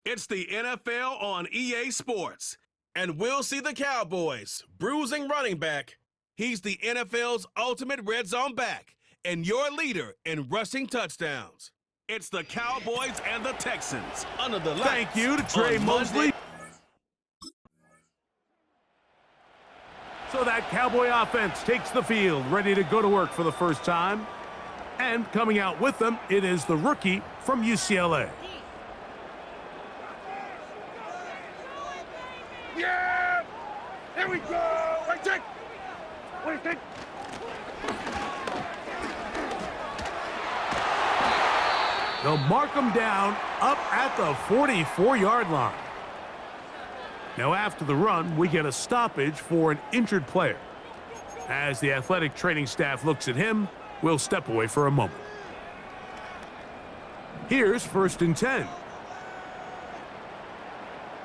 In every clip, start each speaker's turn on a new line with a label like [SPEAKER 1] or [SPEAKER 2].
[SPEAKER 1] It's the NFL on EA Sports, and we'll see the Cowboys bruising running back. He's the NFL's ultimate red zone back and your leader in rushing touchdowns. It's the Cowboys and the Texans under the lights.
[SPEAKER 2] Thank you to Trey Mosley. So that Cowboy offense takes the field, ready to go to work for the first time. And coming out with them, it is the rookie from UCLA.
[SPEAKER 3] Yeah! Here we go! Wait, check! Wait, check!
[SPEAKER 2] They'll mark him down up at the 44-yard line. Now after the run, we get a stoppage for an injured player. As the athletic training staff looks at him, we'll step away for a moment. Here's 1st and 10.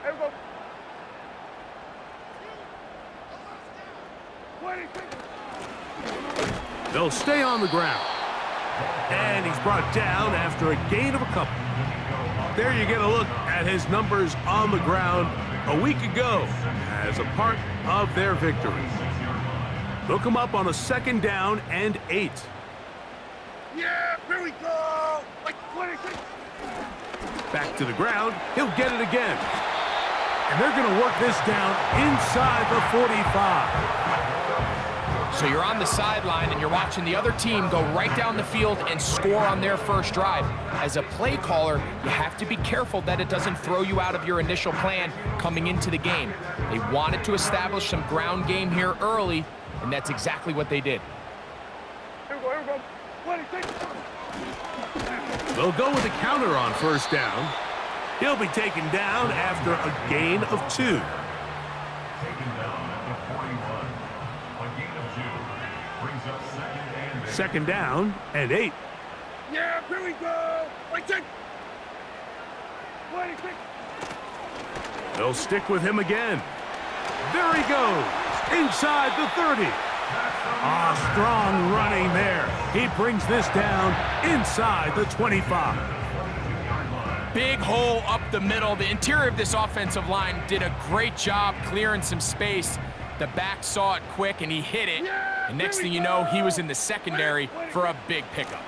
[SPEAKER 3] Here we go.
[SPEAKER 2] They'll stay on the ground. And he's brought down after a gain of a couple. There you get a look at his numbers on the ground a week ago as a part of their victory. They'll come up on a 2nd down and 8.
[SPEAKER 3] Yeah, here we go! Like 26.
[SPEAKER 2] Back to the ground. He'll get it again. And they're going to work this down inside the 45.
[SPEAKER 4] So you're on the sideline and you're watching the other team go right down the field and score on their first drive. As a play caller, you have to be careful that it doesn't throw you out of your initial plan coming into the game. They wanted to establish some ground game here early, and that's exactly what they did.
[SPEAKER 3] Here we go, here we go. 26.
[SPEAKER 2] They'll go with a counter on 1st down. He'll be taken down after a gain of 2. Second down and 8.
[SPEAKER 3] Yeah, here we go! Wait, check! 26.
[SPEAKER 2] They'll stick with him again. There he goes, inside the 30. Strong running there. He brings this down inside the 25.
[SPEAKER 4] Big hole up the middle. The interior of this offensive line did a great job clearing some space. The back saw it quick, and he hit it. And next thing you know, he was in the secondary for a big pickup.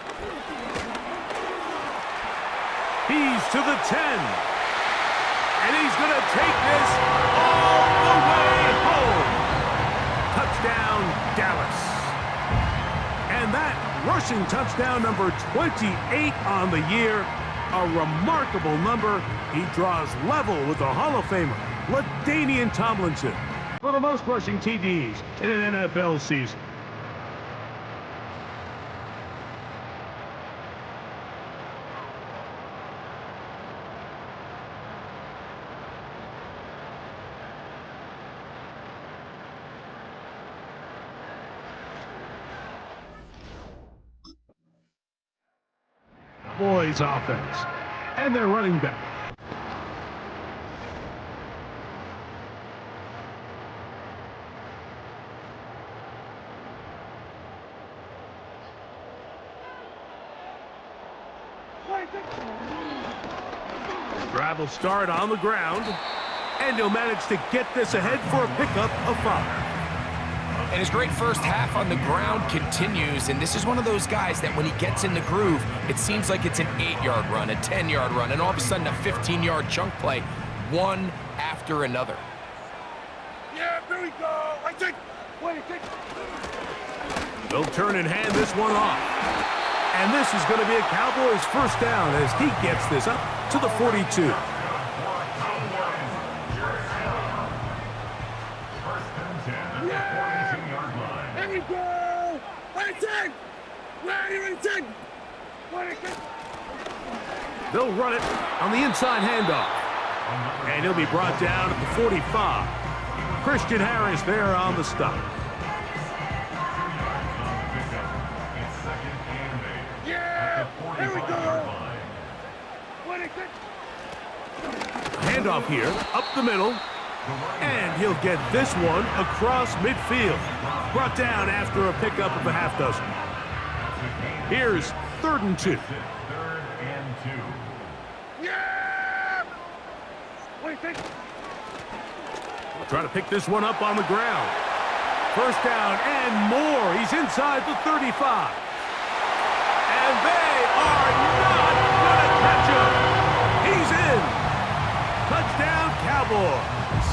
[SPEAKER 2] He's to the 10. And he's going to take this all the way home. Touchdown, Dallas. And that rushing touchdown number 28 on the year. A remarkable number. He draws level with the Hall of Famer, LaDainian Tomlinson, for the most rushing TDs in an NFL season. Boys offense, and they're running back. Drive will start on the ground, and he'll manage to get this ahead for a pickup of 5.
[SPEAKER 4] And his great first half on the ground continues, and this is one of those guys that when he gets in the groove, it seems like it's an 8-yard run, a 10-yard run, and all of a sudden a 15-yard chunk play, one after another.
[SPEAKER 3] Yeah, here we go! I take 26.
[SPEAKER 2] They'll turn and hand this one off. And this is going to be a Cowboys 1st down as he gets this up to the 42.
[SPEAKER 3] Here we go! 26! Ready, 26! 26!
[SPEAKER 2] They'll run it on the inside handoff. And he'll be brought down at the 45. Christian Harris there on the stop.
[SPEAKER 3] Yeah! Here we go! 26!
[SPEAKER 2] Handoff here, up the middle. And he'll get this one across midfield. Brought down after a pickup of a half dozen. Here's 3rd and 2.
[SPEAKER 3] Yeah!
[SPEAKER 2] Trying to pick this one up on the ground. First down and more. He's inside the 35. And they are not going to catch him. He's in. Touchdown, Cowboys.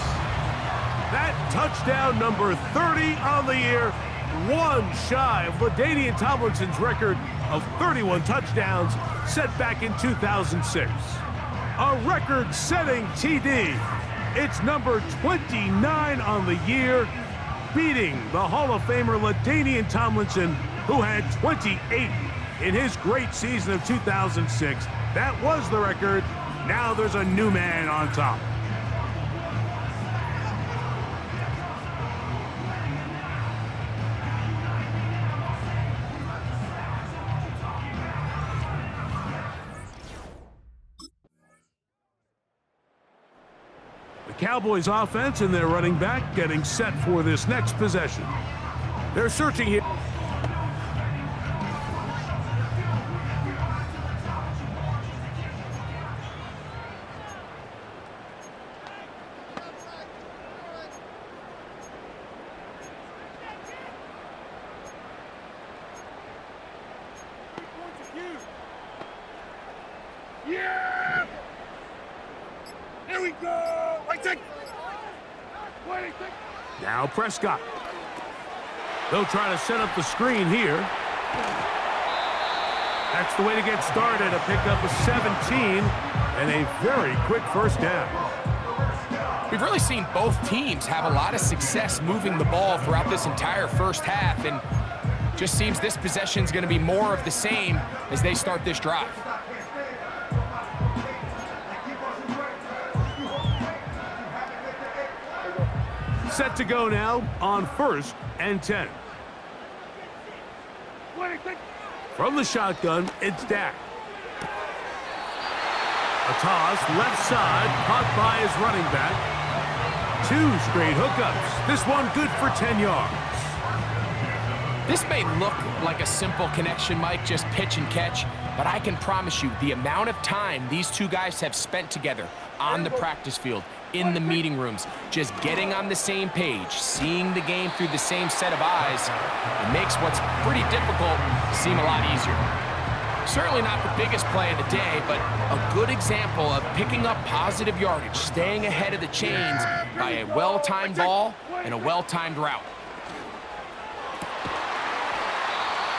[SPEAKER 2] That touchdown number 30 on the year, one shy of LaDainian Tomlinson's record of 31 touchdowns set back in 2006. A record-setting TD. It's number 29 on the year, beating the Hall of Famer LaDainian Tomlinson, who had 28 in his great season of 2006. That was the record. Now there's a new man on top. Cowboys offense and their running back getting set for this next possession. They're searching here.
[SPEAKER 3] Yeah! Here we go!
[SPEAKER 2] Now Prescott. They'll try to set up the screen here. That's the way to get started. A pickup of 17 and a very quick first down.
[SPEAKER 4] We've really seen both teams have a lot of success moving the ball throughout this entire first half, and just seems this possession is going to be more of the same as they start this drive.
[SPEAKER 2] Set to go now on 1st and 10. From the shotgun, it's Dak. A toss, left side, caught by his running back. 2 straight hookups. This one good for 10 yards.
[SPEAKER 4] This may look like a simple connection, Mike, just pitch and catch, but I can promise you the amount of time these two guys have spent together on the practice field, in the meeting rooms, just getting on the same page, seeing the game through the same set of eyes, it makes what's pretty difficult seem a lot easier. Certainly not the biggest play of the day, but a good example of picking up positive yardage, staying ahead of the chains by a well-timed ball and a well-timed route.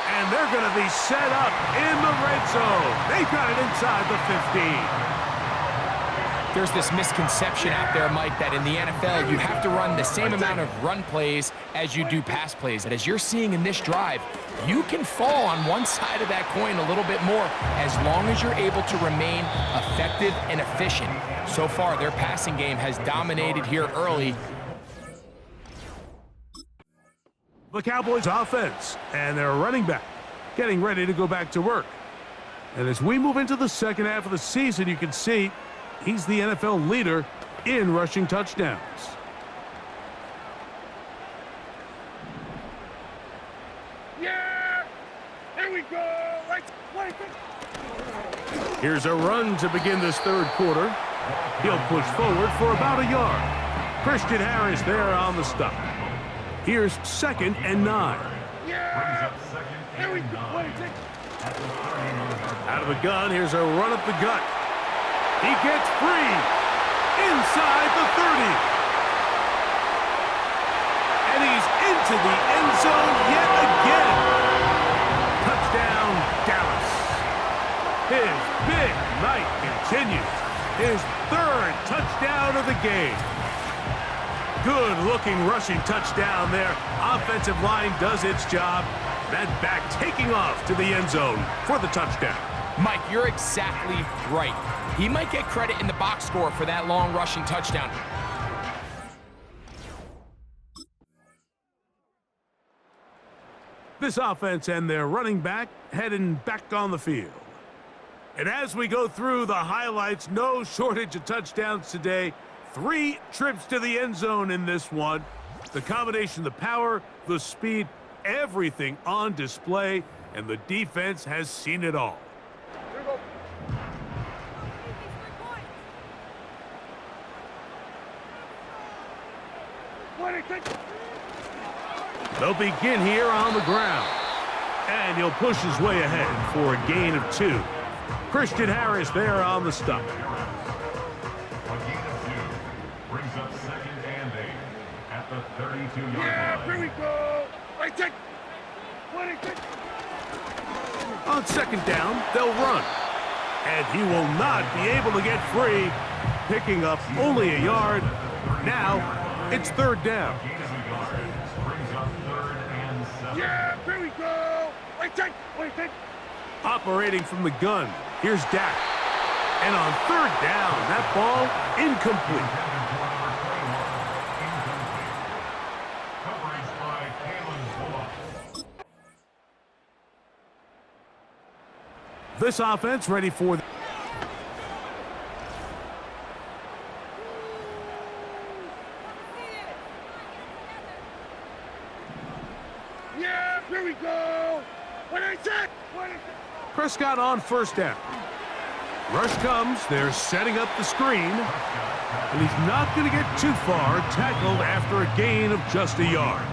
[SPEAKER 2] And they're going to be set up in the red zone. They've got it inside the 15.
[SPEAKER 4] There's this misconception out there, Mike, that in the NFL, you have to run the same amount of run plays as you do pass plays. And as you're seeing in this drive, you can fall on one side of that coin a little bit more as long as you're able to remain effective and efficient. So far, their passing game has dominated here early.
[SPEAKER 2] The Cowboys offense and their running back getting ready to go back to work. And as we move into the second half of the season, you can see he's the NFL leader in rushing touchdowns.
[SPEAKER 3] Yeah! Here we go! Wait.
[SPEAKER 2] Here's a run to begin this third quarter. He'll push forward for about a yard. Christian Harris there on the stop. Here's 2nd and 9.
[SPEAKER 3] Yeah! Here we go!
[SPEAKER 2] Out of the gun, here's a run up the gut. He gets free inside the 30. And he's into the end zone yet again. Touchdown, Dallas. His big night continues. His 3rd touchdown of the game. Good-looking rushing touchdown there. Offensive line does its job. That back taking off to the end zone for the touchdown.
[SPEAKER 4] Mike, you're exactly right. He might get credit in the box score for that long rushing touchdown.
[SPEAKER 2] This offense and their running back heading back on the field. And as we go through the highlights, no shortage of touchdowns today. 3 trips to the end zone in this one. The combination, the power, the speed, everything on display, and the defense has seen it all. They'll begin here on the ground. And he'll push his way ahead for a gain of 2. Christian Harris there on the stop.
[SPEAKER 3] Brings up 2nd and 8 at the 32-yard line. Yeah, here we go. Right, take. 26.
[SPEAKER 2] On 2nd down, they'll run. And he will not be able to get free, picking up only a yard. Now, it's 3rd down.
[SPEAKER 3] Yeah, here we go. Right, take.
[SPEAKER 2] Operating from the gun, here's Dak. And on 3rd down, that ball incomplete. This offense ready for
[SPEAKER 3] Yeah, here we go. What I said.
[SPEAKER 2] Prescott on 1st down. Rush comes, they're setting up the screen. And he's not going to get too far, tackled after a gain of just a yard.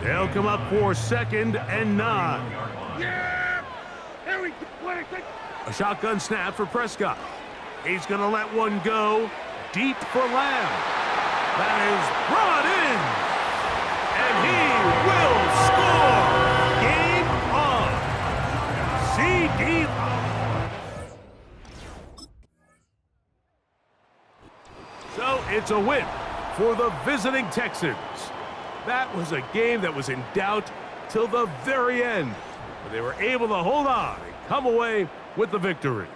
[SPEAKER 2] They'll come up for 2nd and 9.
[SPEAKER 3] Yeah, here we go.
[SPEAKER 2] A shotgun snap for Prescott. He's going to let one go deep for Lamb. That is brought in. And he will score. Game on. CD. So it's a win for the visiting Texans. That was a game that was in doubt till the very end, but they were able to hold on and come away with the victory.